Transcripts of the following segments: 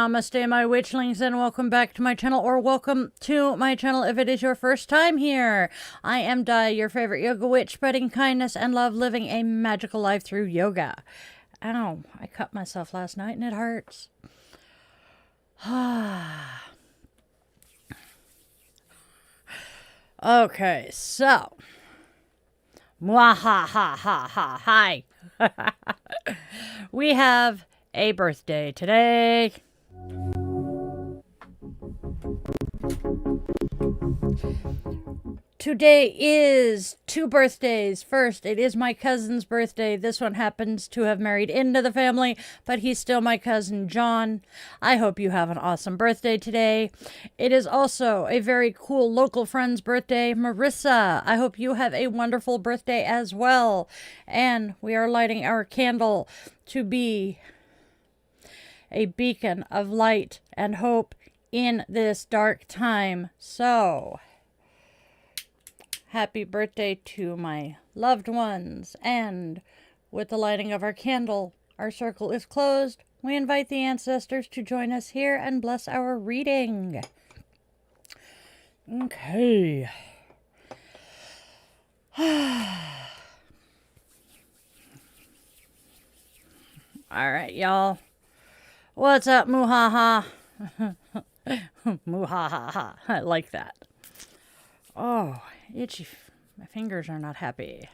Namaste, my witchlings, and welcome back to my channel, or welcome to my channel if it is your first time here. I am Dai, your favorite yoga witch, spreading kindness and love, living a magical life through yoga. Ow, I cut myself last night and it hurts. Okay, so. Hi. We have a birthday today. Today is two birthdays. First, it is my cousin's birthday. This one happens to have married into the family, but he's still my cousin John. I hope you have an awesome birthday today. It is also a very cool local friend's birthday, Marissa. I hope you have a wonderful birthday as well. And we are lighting our candle to be a beacon of light and hope in this dark time. So, happy birthday to my loved ones. And with the lighting of our candle, our circle is closed. We invite the ancestors to join us here and bless our reading. Okay. All right, y'all. What's up, Muhaha? Muhaha. I like that. Oh, itchy. My fingers are not happy.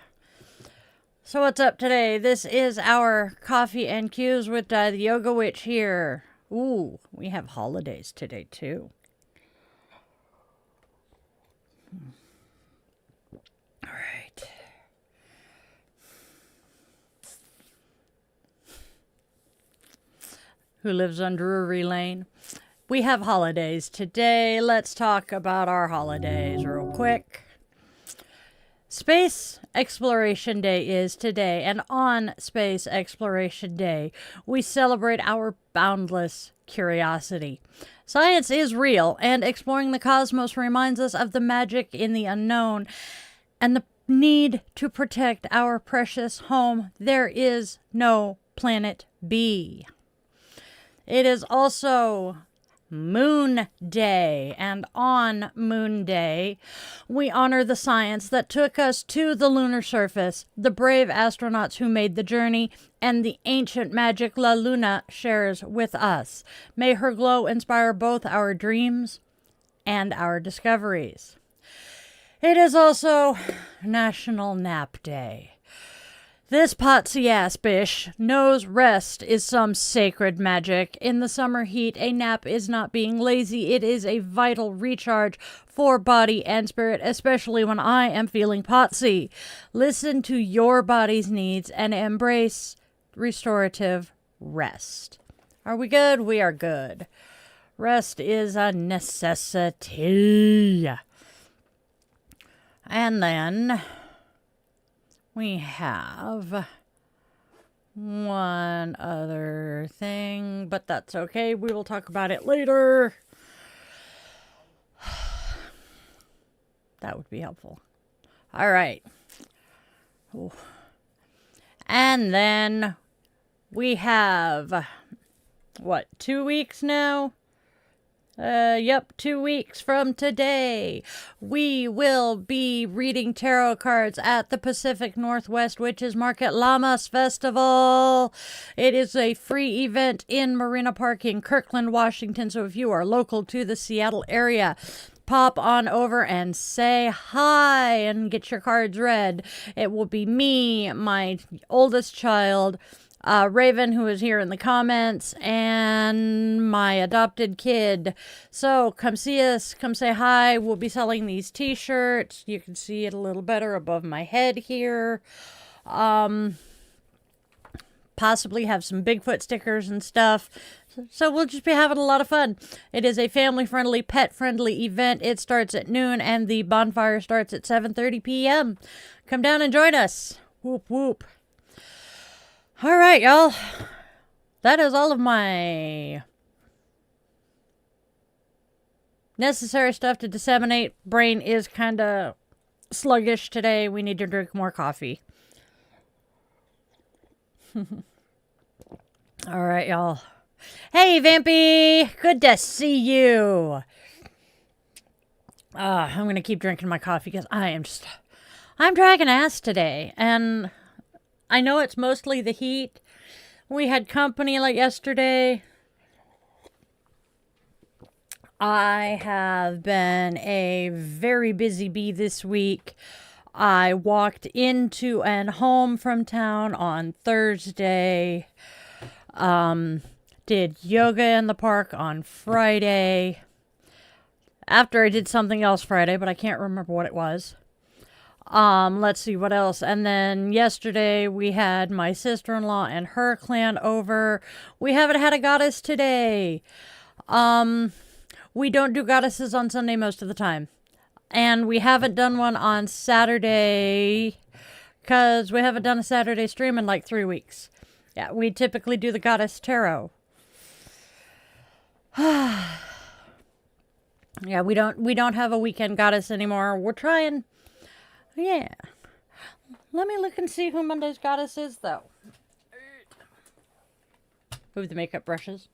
So what's up today? This is our Coffee and Cues with the Yoga Witch here. Ooh, we have holidays today too. All right. Who lives on Drury Lane? We have holidays today. Let's talk about our holidays real quick. Space Exploration Day is today, and on Space Exploration Day, we celebrate our boundless curiosity. Science is real, and exploring the cosmos reminds us of the magic in the unknown and the need to protect our precious home. There is no planet B. It is also Moon Day, and on Moon Day, we honor the science that took us to the lunar surface, the brave astronauts who made the journey, and the ancient magic La Luna shares with us. May her glow inspire both our dreams and our discoveries. It is also National Nap Day. This potsy-ass bish knows rest is some sacred magic. In the summer heat, a nap is not being lazy. It is a vital recharge for body and spirit, especially when I am feeling potsy. Listen to your body's needs and embrace restorative rest. Are we good? We are good. Rest is a necessity. And then we have one other thing, but that's okay. We will talk about it later. That would be helpful. All right. Ooh. And then we have, 2 weeks now? Yep, 2 weeks from today, we will be reading tarot cards at the Pacific Northwest Witches Market Llamas Festival. It is a free event in Marina Park in Kirkland, Washington. So if you are local to the Seattle area, pop on over and say hi and get your cards read. It will be me, my oldest child, Raven, who is here in the comments, and my adopted kid. So come see us, come say hi. We'll be selling these t-shirts. You can see it a little better above my head here. Possibly have some Bigfoot stickers and stuff. So we'll just be having a lot of fun. It is a family-friendly, pet-friendly event. It starts at noon, and the bonfire starts at 7:30 p.m. Come down and join us. Whoop, whoop. All right, y'all. That is all of my necessary stuff to disseminate. Brain is kind of sluggish today. We need to drink more coffee. All right, y'all. Hey, Vampy! Good to see you. I'm going to keep drinking my coffee because I'm dragging ass today. And I know it's mostly the heat. We had company like yesterday. I have been a very busy bee this week. I walked into and home from town on Thursday. Did yoga in the park on Friday. After I did something else Friday, but I can't remember what it was. Let's see what else. And then yesterday we had my sister-in-law and her clan over. We haven't had a goddess today. We don't do goddesses on Sunday most of the time. And we haven't done one on Saturday because we haven't done a Saturday stream in like 3 weeks. Yeah, we typically do the goddess tarot. Yeah, we don't have a weekend goddess anymore. We're trying. Yeah. Let me look and see who Monday's goddess is, though. Move the makeup brushes.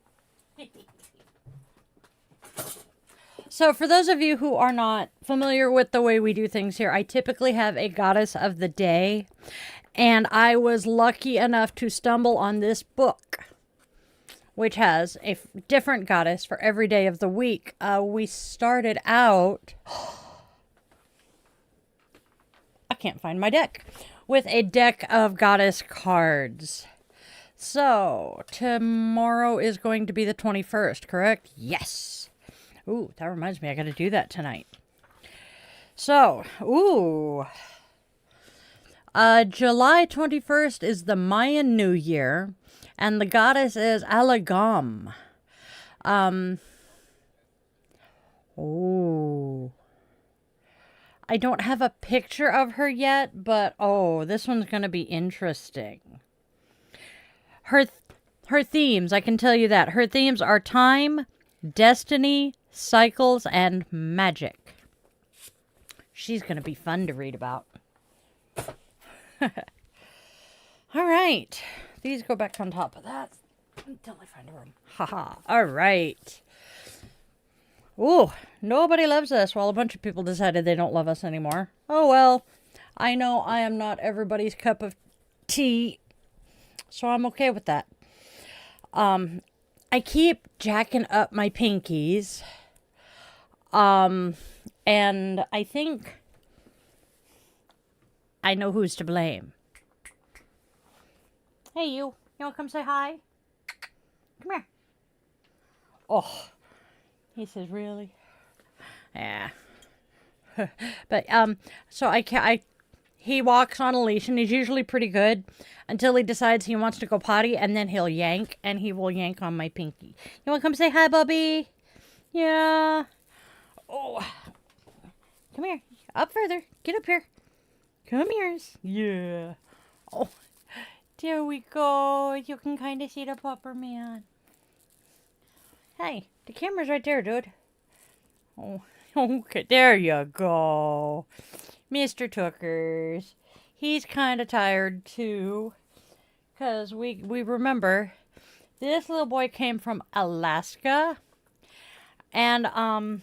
So for those of you who are not familiar with the way we do things here, I typically have a goddess of the day. And I was lucky enough to stumble on this book, which has a different goddess for every day of the week. We started out... I can't find my deck. With a deck of goddess cards. So, tomorrow is going to be the 21st, correct? Yes. Ooh, that reminds me, I got to do that tonight. So, July 21st is the Mayan New Year, and the goddess is Alagam. I don't have a picture of her yet, but this one's going to be interesting. Her themes, I can tell you that. Her themes are time, destiny, cycles, and magic. She's going to be fun to read about. All right. These go back on top of that until I find a room. Haha. All right. Ooh, nobody loves us. Well, a bunch of people decided they don't love us anymore. Oh, well. I know I am not everybody's cup of tea, so I'm okay with that. I keep jacking up my pinkies. And I think I know who's to blame. Hey, you. You want to come say hi? Come here. Oh. He says, really? Yeah. But, so he walks on a leash, and he's usually pretty good until he decides he wants to go potty, and then he'll yank, and he will yank on my pinky. You want to come say hi, Bubby? Yeah. Oh. Come here. Up further. Get up here. Come here. Yeah. Oh. There we go. You can kind of see the pupper man. Hey, the camera's right there, dude. Oh, okay. There you go. Mr. Tookers. He's kind of tired, too. Because we remember, this little boy came from Alaska. And,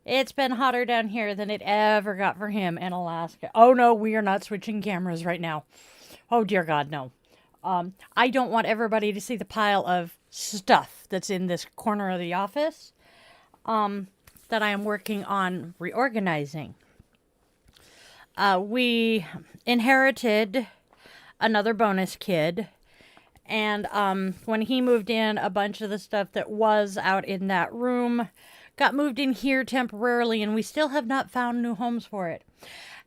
it's been hotter down here than it ever got for him in Alaska. Oh, no, we are not switching cameras right now. Oh, dear God, no. I don't want everybody to see the pile of stuff that's in this corner of the office that I am working on reorganizing. We inherited another bonus kid. And when he moved in, a bunch of the stuff that was out in that room got moved in here temporarily, and we still have not found new homes for it.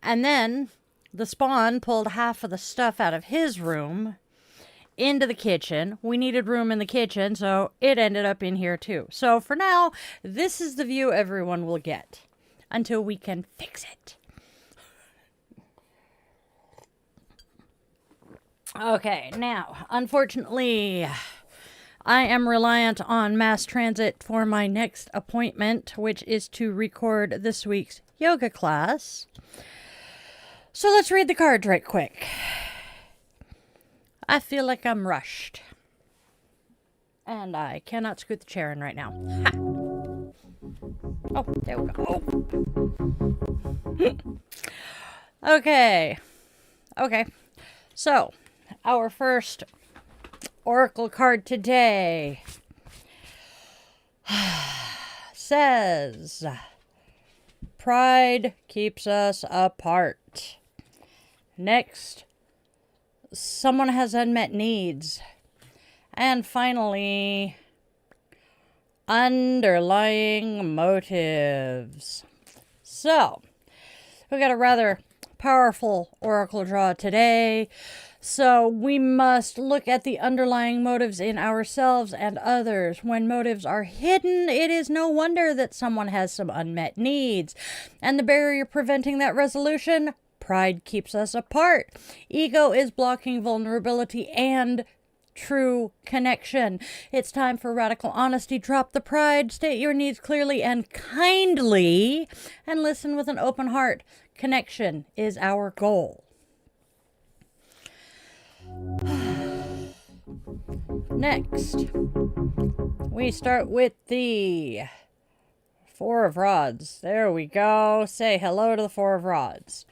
And then the spawn pulled half of the stuff out of his room into the kitchen. We needed room in the kitchen, so it ended up in here too. So for now, this is the view everyone will get until we can fix it. Okay, now, unfortunately, I am reliant on mass transit for my next appointment, which is to record this week's yoga class. So let's read the cards right quick. I feel like I'm rushed. And I cannot scoot the chair in right now. Ha! Oh, there we go. Oh. Okay. So, our first oracle card today says, pride keeps us apart. Next, someone has unmet needs. And finally, underlying motives. So, we got a rather powerful oracle draw today. So we must look at the underlying motives in ourselves and others. When motives are hidden, it is no wonder that someone has some unmet needs. And the barrier preventing that resolution, pride keeps us apart. Ego is blocking vulnerability and true connection. It's time for radical honesty. Drop the pride, state your needs clearly and kindly, and listen with an open heart. Connection is our goal. Next, we start with the Four of Rods. There we go. Say hello to the Four of Rods,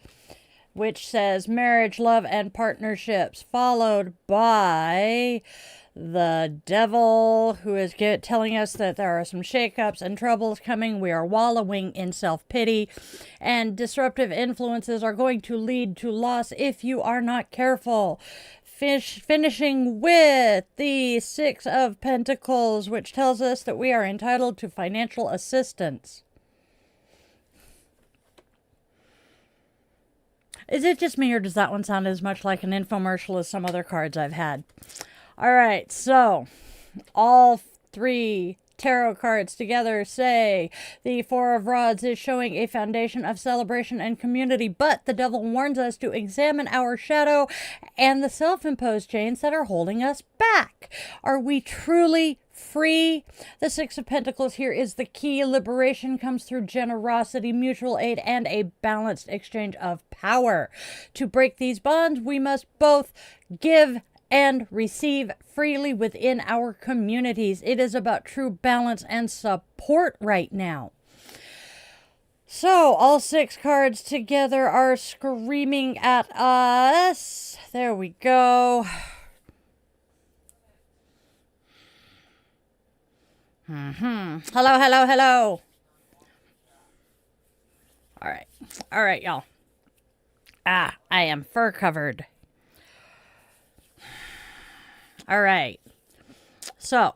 which says marriage, love, and partnerships, followed by the devil, who is telling us that there are some shakeups and troubles coming. We are wallowing in self-pity, and disruptive influences are going to lead to loss if you are not careful. Finishing with the Six of Pentacles, which tells us that we are entitled to financial assistance. Is it just me, or does that one sound as much like an infomercial as some other cards I've had? All right, so all three tarot cards together say the Four of Rods is showing a foundation of celebration and community, but the devil warns us to examine our shadow and the self-imposed chains that are holding us back. Are we truly free? The Six of Pentacles here is the key. Liberation comes through generosity, mutual aid, and a balanced exchange of power. To break these bonds, we must both give and receive freely within our communities. It is about true balance and support right now. So, all six cards together are screaming at us. There we go. Hello. All right, y'all. I am fur covered. All right. So,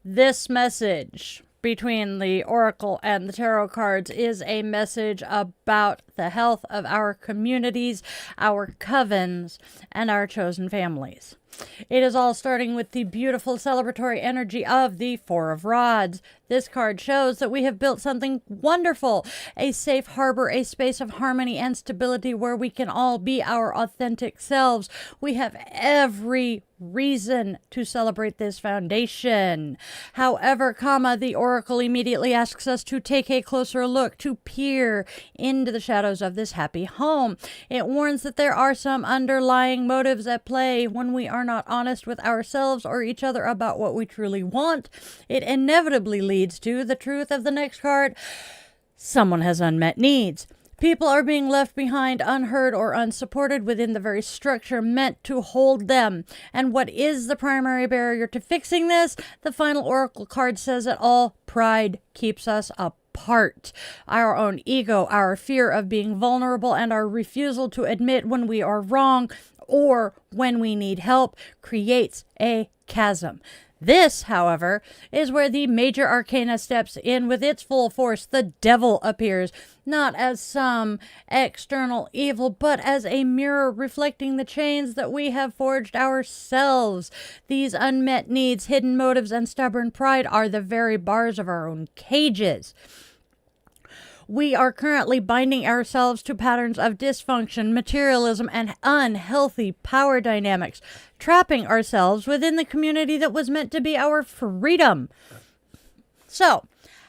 this message between the oracle and the tarot cards is a message about the health of our communities, our covens, and our chosen families. It is all starting with the beautiful celebratory energy of the Four of Rods. This card shows that we have built something wonderful, a safe harbor, a space of harmony and stability where we can all be our authentic selves. We have every reason to celebrate this foundation. However, the oracle immediately asks us to take a closer look, to peer into the shadows of this happy home. It warns that there are some underlying motives at play. When we are not honest with ourselves or each other about what we truly want, it inevitably leads to the truth of the next card. Someone has unmet needs. People are being left behind, unheard, or unsupported within the very structure meant to hold them. And what is the primary barrier to fixing this? The final oracle card says it all. Pride keeps us apart. Our own ego, our fear of being vulnerable, and our refusal to admit when we are wrong or when we need help creates a chasm. This, however, is where the major arcana steps in with its full force. The devil appears, not as some external evil, but as a mirror reflecting the chains that we have forged ourselves. These unmet needs, hidden motives, and stubborn pride are the very bars of our own cages. We are currently binding ourselves to patterns of dysfunction, materialism, and unhealthy power dynamics, trapping ourselves within the community that was meant to be our freedom. So,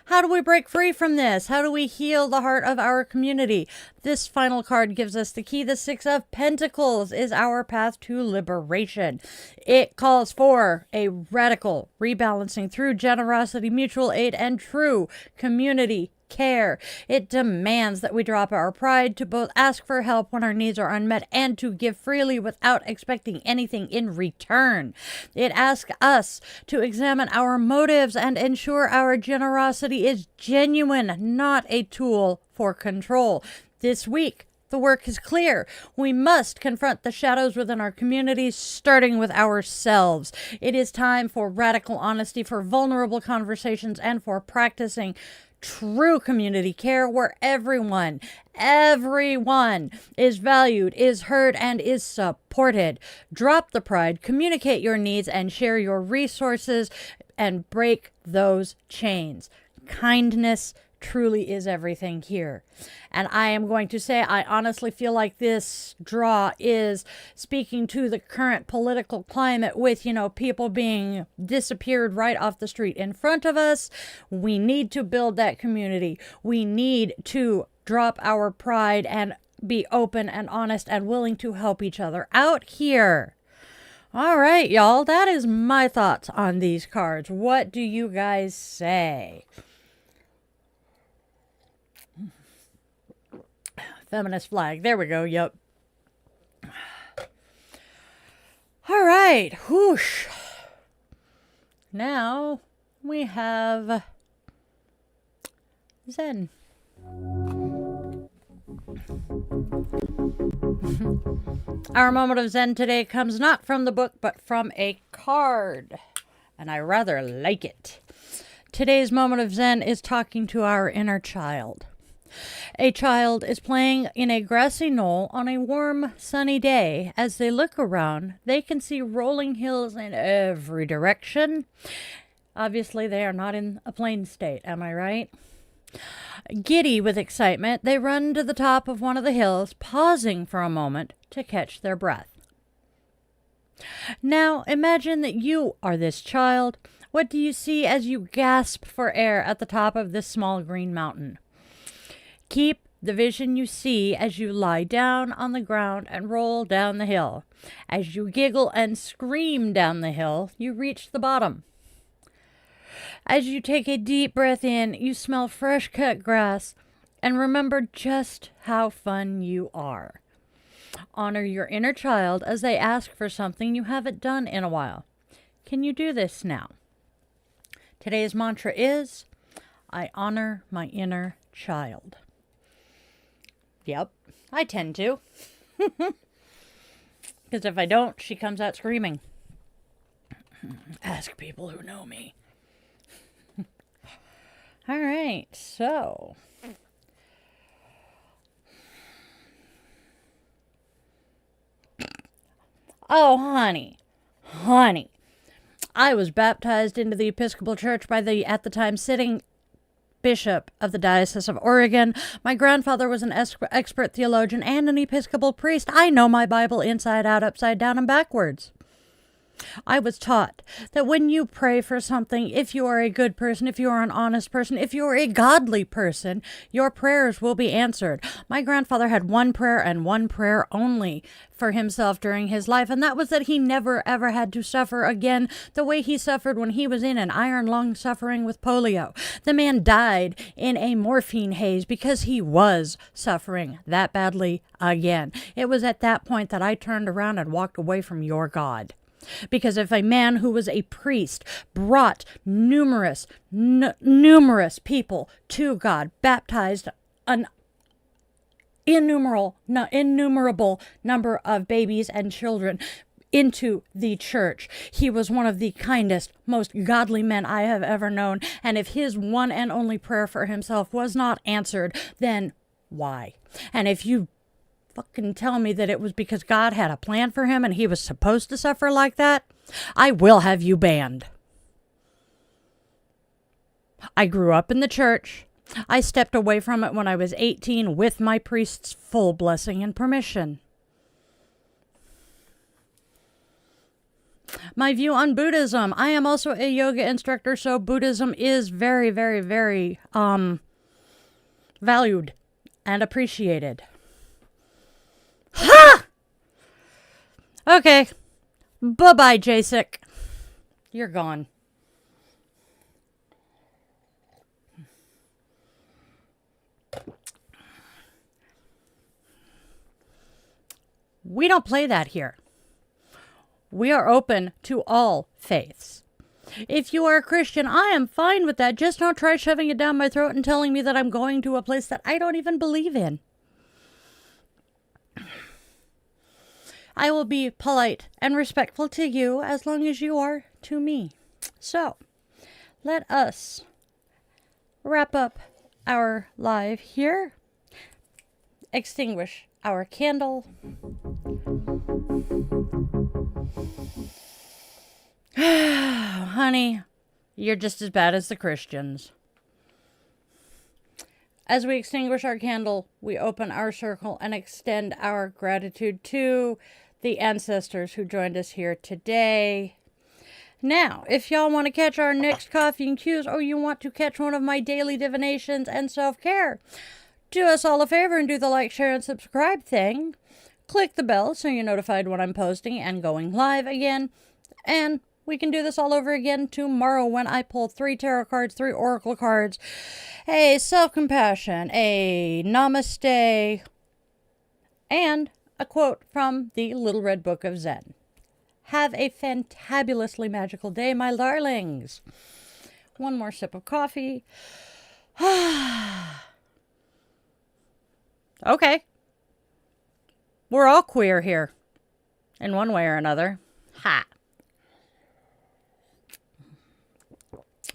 How do we break free from this? How do we heal the heart of our community? This final card gives us the key. The Six of Pentacles is our path to liberation. It calls for a radical rebalancing through generosity, mutual aid, and true community care. It demands that we drop our pride to both ask for help when our needs are unmet and to give freely without expecting anything in return. It asks us to examine our motives and ensure our generosity is genuine, not a tool for control. This week, the work is clear. We must confront the shadows within our communities, starting with ourselves. It is time for radical honesty, for vulnerable conversations, and for practicing true community care where everyone is valued, is heard, and is supported. Drop the pride, communicate your needs, and share your resources, and break those chains. Kindness truly is everything here. And I am going to say, I honestly feel like this draw is speaking to the current political climate with, people being disappeared right off the street in front of us. We need to build that community. We need to drop our pride and be open and honest and willing to help each other out here. All right, y'all, that is my thoughts on these cards. What do you guys say? Feminist flag. There we go. Yep. All right. Whoosh. Now we have Zen. Our moment of Zen today comes not from the book, but from a card. And I rather like it. Today's moment of Zen is talking to our inner child. A child is playing in a grassy knoll on a warm, sunny day. As they look around, they can see rolling hills in every direction. Obviously, they are not in a plain state, am I right? Giddy with excitement, they run to the top of one of the hills, pausing for a moment to catch their breath. Now, imagine that you are this child. What do you see as you gasp for air at the top of this small green mountain? Keep the vision you see as you lie down on the ground and roll down the hill. As you giggle and scream down the hill, you reach the bottom. As you take a deep breath in, you smell fresh cut grass and remember just how fun you are. Honor your inner child as they ask for something you haven't done in a while. Can you do this now? Today's mantra is, I honor my inner child. Yep, I tend to. Because if I don't, she comes out screaming. Ask people who know me. All right, so. Oh, honey. I was baptized into the Episcopal Church by the, at the time, sitting Bishop of the Diocese of Oregon. My grandfather was an expert theologian and an Episcopal priest. I know my Bible inside out, upside down, and backwards. I was taught that when you pray for something, if you are a good person, if you are an honest person, if you are a godly person, your prayers will be answered. My grandfather had one prayer and one prayer only for himself during his life, and that was that he never ever had to suffer again the way he suffered when he was in an iron lung suffering with polio. The man died in a morphine haze because he was suffering that badly again. It was at that point that I turned around and walked away from your God. Because if a man who was a priest brought numerous people to God, baptized an innumerable number of babies and children into the church, he was one of the kindest, most godly men I have ever known. And if his one and only prayer for himself was not answered, then why? And if you fucking tell me that it was because God had a plan for him and he was supposed to suffer like that, I will have you banned. I grew up in the church. I stepped away from it when I was 18 with my priest's full blessing and permission. my view on Buddhism. I am also a yoga instructor, so Buddhism is very, very, very valued and appreciated. Ha! Okay. Bye-bye, Jasik. You're gone. We don't play that here. We are open to all faiths. If you are a Christian, I am fine with that. Just don't try shoving it down my throat and telling me that I'm going to a place that I don't even believe in. I will be polite and respectful to you as long as you are to me. So, let us wrap up our live here. Extinguish our candle. Honey, you're just as bad as the Christians. As we extinguish our candle, we open our circle and extend our gratitude to the ancestors who joined us here today. Now, if y'all want to catch our next coffee and cues, or you want to catch one of my daily divinations and self-care, do us all a favor and do the like, share, and subscribe thing. Click the bell so you're notified when I'm posting and going live again. And we can do this all over again tomorrow when I pull 3 tarot cards, 3 oracle cards, a self-compassion, a namaste, and a quote from the Little Red Book of Zen. Have a fantabulously magical day, my darlings. One more sip of coffee. Okay. We're all queer here. In one way or another. Ha.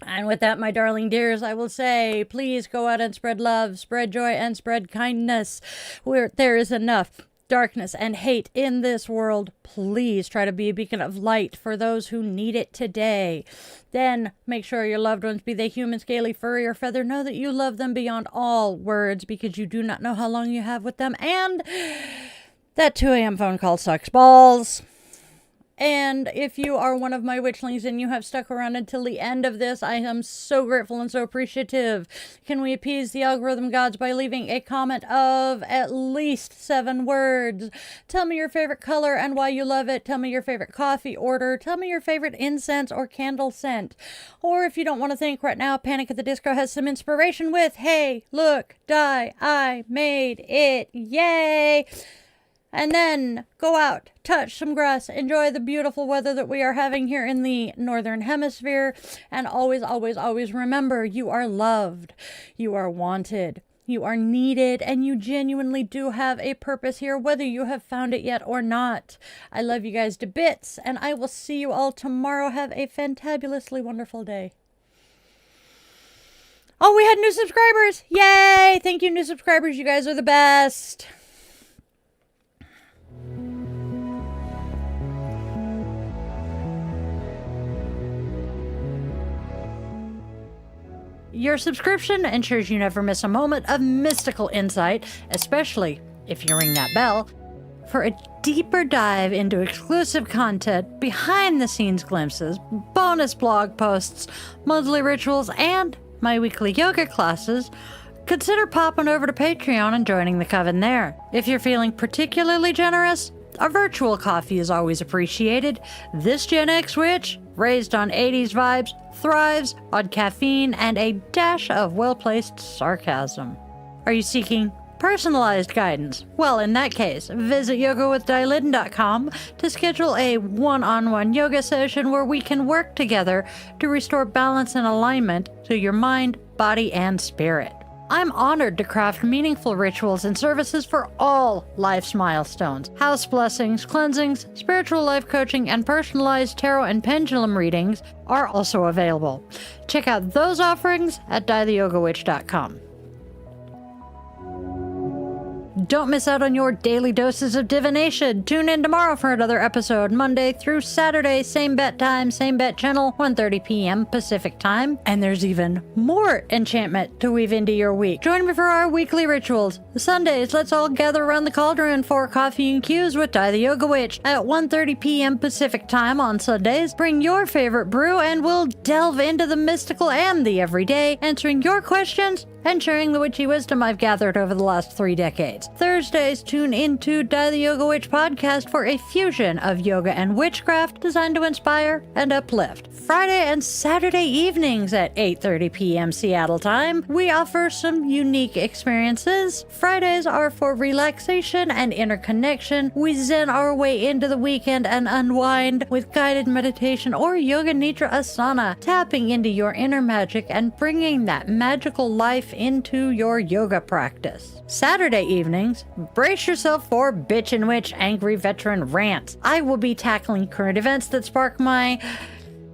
And with that, my darling dears, I will say, please go out and spread love, spread joy, and spread kindness. Where there is enough darkness and hate in this world, please try to be a beacon of light for those who need it today. Then make sure your loved ones, be they human, scaly, furry, or feather, know that you love them beyond all words, because you do not know how long you have with them. And that 2 a.m. phone call sucks balls. And if you are one of my witchlings and you have stuck around until the end of this, I am so grateful and so appreciative. Can we appease the algorithm gods by leaving a comment of at least 7 words? Tell me your favorite color and why you love it. Tell me your favorite coffee order. Tell me your favorite incense or candle scent. Or if you don't want to think right now, Panic at the Disco has some inspiration with, hey, look, die, I made it, yay! And then go out, touch some grass, enjoy the beautiful weather that we are having here in the Northern Hemisphere. And always, always, always remember, you are loved, you are wanted, you are needed, and you genuinely do have a purpose here, whether you have found it yet or not. I love you guys to bits, and I will see you all tomorrow. Have a fantabulously wonderful day. Oh, we had new subscribers! Yay! Thank you, new subscribers. You guys are the best. Your subscription ensures you never miss a moment of mystical insight, especially if you ring that bell. For a deeper dive into exclusive content, behind-the-scenes glimpses, bonus blog posts, monthly rituals, and my weekly yoga classes, consider popping over to Patreon and joining the coven there. If you're feeling particularly generous, a virtual coffee is always appreciated. This Gen X witch, raised on 80s vibes, thrives on caffeine and a dash of well-placed sarcasm. Are you seeking personalized guidance? Well, in that case, visit yogawithdylin.com to schedule a one-on-one yoga session where we can work together to restore balance and alignment to your mind, body, and spirit. I'm honored to craft meaningful rituals and services for all life's milestones. House blessings, cleansings, spiritual life coaching, and personalized tarot and pendulum readings are also available. Check out those offerings at dietheyogawitch.com. Don't miss out on your daily doses of divination. Tune in tomorrow for another episode, Monday through Saturday, same bet time, same bet channel, 1:30 p.m. Pacific time. And there's even more enchantment to weave into your week. Join me for our weekly rituals. Sundays, let's all gather around the cauldron for coffee and cues with Die the Yoga Witch at 1:30 p.m. Pacific time on Sundays. Bring your favorite brew and we'll delve into the mystical and the everyday, answering your questions and sharing the witchy wisdom I've gathered over the last 3 decades. Thursdays, tune into Die the Yoga Witch podcast for a fusion of yoga and witchcraft designed to inspire and uplift. Friday and Saturday evenings at 8:30 p.m. Seattle time, we offer some unique experiences. Fridays are for relaxation and interconnection. We zen our way into the weekend and unwind with guided meditation or yoga nidra asana, tapping into your inner magic and bringing that magical life into your yoga practice. Saturday evenings, brace yourself for Bitch and Witch Angry Veteran Rants. I will be tackling current events that spark my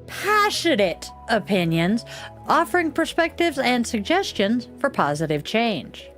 passionate opinions, offering perspectives and suggestions for positive change.